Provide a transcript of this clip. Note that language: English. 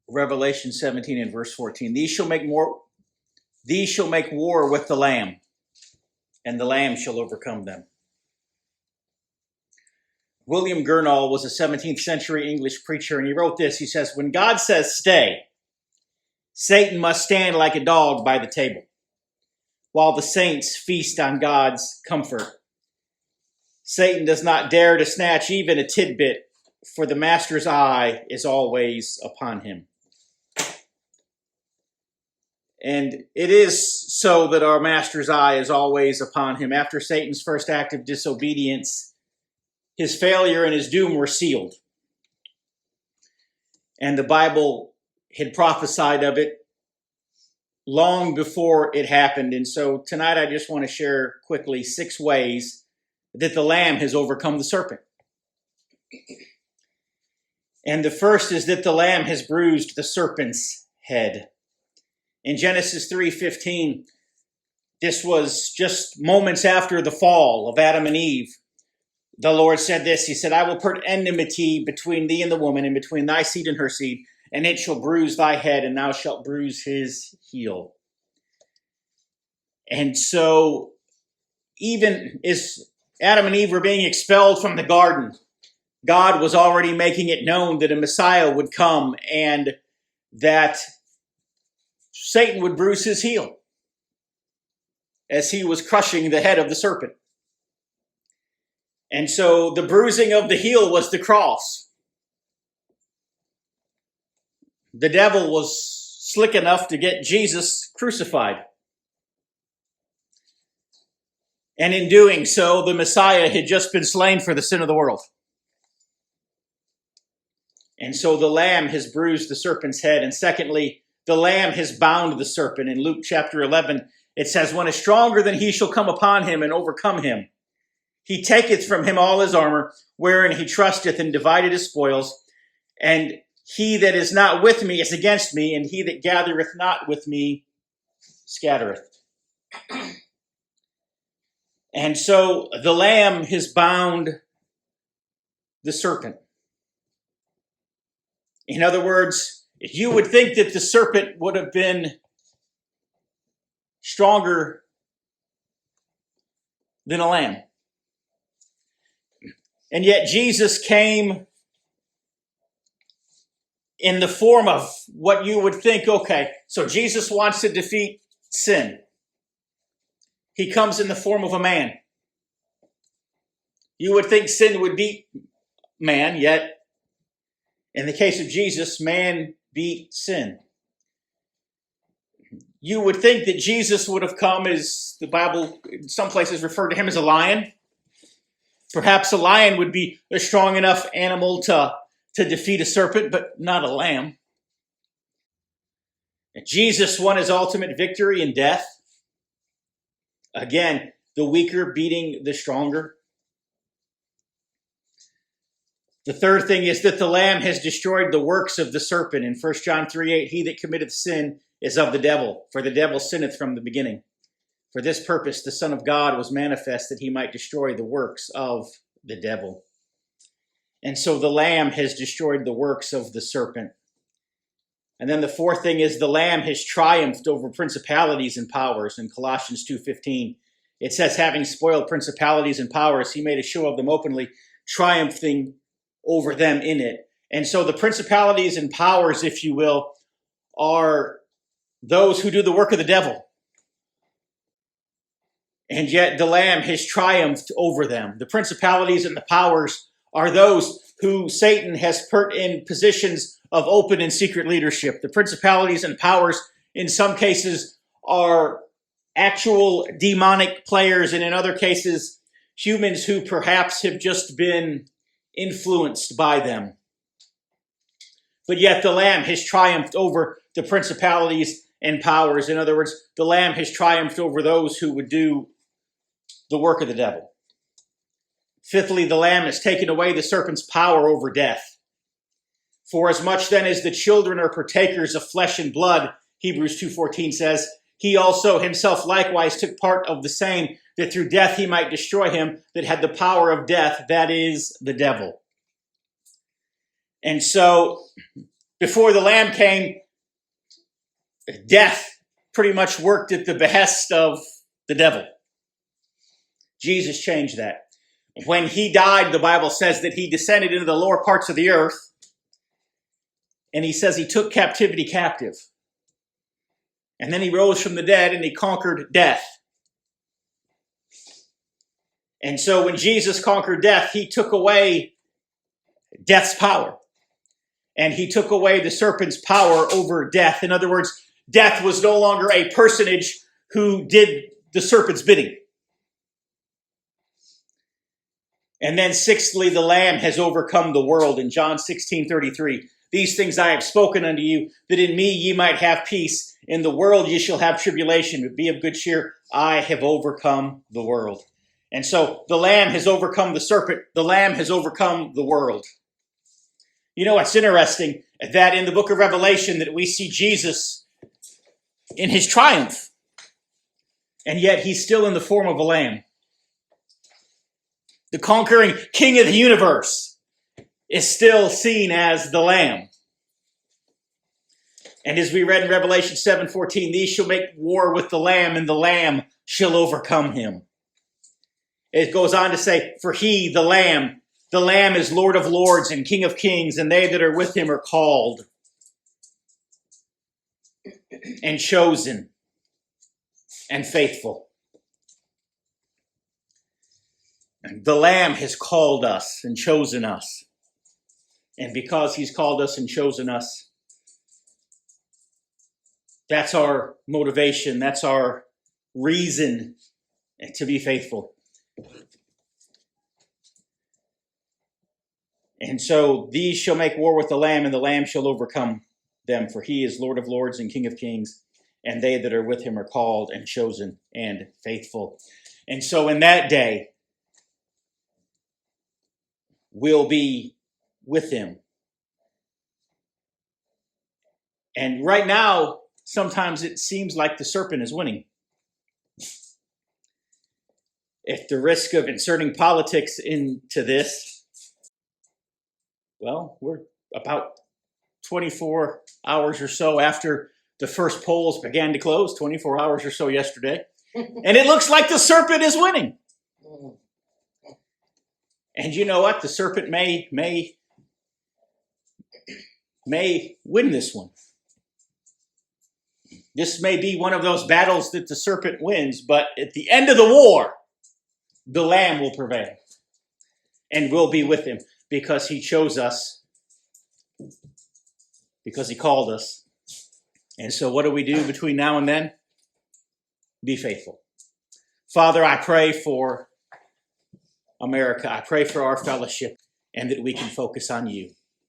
Revelation 17 and verse 14. These shall make war with the Lamb, and the Lamb shall overcome them. William Gurnall was a 17th century English preacher, and he wrote this. He says, when God says stay, Satan must stand like a dog by the table, while the saints feast on God's comfort. Satan does not dare to snatch even a tidbit, for the master's eye is always upon him. And it is so that our master's eye is always upon him. After Satan's first act of disobedience, his failure and his doom were sealed. And the Bible had prophesied of it long before it happened. And so tonight I just want to share quickly 6 ways that the Lamb has overcome the serpent. And the first is that the Lamb has bruised the serpent's head. In Genesis 3:15, this was just moments after the fall of Adam and Eve. The Lord said this, he said, I will put enmity between thee and the woman, and between thy seed and her seed, and it shall bruise thy head, and thou shalt bruise his heel. And so, even as Adam and Eve were being expelled from the garden, God was already making it known that a Messiah would come, and that Satan would bruise his heel as he was crushing the head of the serpent. And so the bruising of the heel was the cross. The devil was slick enough to get Jesus crucified. And in doing so, the Messiah had just been slain for the sin of the world. And so the Lamb has bruised the serpent's head. And secondly, the Lamb has bound the serpent. In Luke chapter 11, it says, when a stronger than he shall come upon him and overcome him, he taketh from him all his armor, wherein he trusteth, and divided his spoils. And he that is not with me is against me, and he that gathereth not with me scattereth. And so the Lamb has bound the serpent. In other words, you would think that the serpent would have been stronger than a lamb. And yet Jesus came in the form of what you would think, okay, so Jesus wants to defeat sin. He comes in the form of a man. You would think sin would beat man, yet in the case of Jesus, man beat sin. You would think that Jesus would have come, as the Bible in some places referred to him as a lion. Perhaps a lion would be a strong enough animal to defeat a serpent, but not a lamb. And Jesus won his ultimate victory in death. Again, the weaker beating the stronger. The third thing is that the Lamb has destroyed the works of the serpent. In 1 John 3:8, he that committeth sin is of the devil, for the devil sinneth from the beginning. For this purpose the Son of God was manifest, that he might destroy the works of the devil. And so the Lamb has destroyed the works of the serpent. And then the fourth thing is the Lamb has triumphed over principalities and powers. In Colossians 2:15, it says, having spoiled principalities and powers, he made a show of them openly, triumphing over them in it. And so the principalities and powers, if you will, are those who do the work of the devil. And yet the Lamb has triumphed over them. The principalities and the powers are those who Satan has put in positions of open and secret leadership. The principalities and powers, in some cases, are actual demonic players, and in other cases, humans who perhaps have just been influenced by them. But yet the Lamb has triumphed over the principalities and powers. In other words, the Lamb has triumphed over those who would do the work of the devil. Fifthly, the Lamb has taken away the serpent's power over death. For as much then as the children are partakers of flesh and blood, Hebrews 2:14 says, he also himself likewise took part of the same, that through death he might destroy him that had the power of death, that is, the devil. And so, Before the Lamb came, death pretty much worked at the behest of the devil. Jesus changed that. When he died, the Bible says that he descended into the lower parts of the earth, and he says he took captivity captive. And then he rose from the dead and he conquered death. And so when Jesus conquered death, he took away death's power. And he took away the serpent's power over death. In other words, death was no longer a personage who did the serpent's bidding. And then sixthly, the Lamb has overcome the world. In John 16:33, these things I have spoken unto you, that in me ye might have peace. In the world ye shall have tribulation, but be of good cheer. I have overcome the world. And so the Lamb has overcome the serpent. The Lamb has overcome the world. You know, it's interesting that in the book of Revelation that we see Jesus in his triumph, and yet he's still in the form of a lamb. The conquering king of the universe is still seen as the Lamb. And as we read in Revelation 7:14, these shall make war with the Lamb, and the Lamb shall overcome him. It goes on to say, for he, the Lamb is Lord of lords and King of kings, and they that are with him are called and chosen and faithful. The Lamb has called us and chosen us. And because he's called us and chosen us, that's our motivation. That's our reason to be faithful. And so these shall make war with the Lamb, and the Lamb shall overcome them. For he is Lord of lords and King of kings, and they that are with him are called and chosen and faithful. And so in that day, we'll be with him. And right now, sometimes it seems like the serpent is winning. At the risk of inserting politics into this, well, we're about 24 hours or so after the first polls began to close, 24 hours or so yesterday. And it looks like the serpent is winning. And you know what? The serpent may win this one. This may be one of those battles that the serpent wins, but at the end of the war, the Lamb will prevail. And we'll be with him because he chose us, because he called us. And so what do we do between now and then? Be faithful. Father, I pray for America. I pray for our fellowship and that we can focus on you.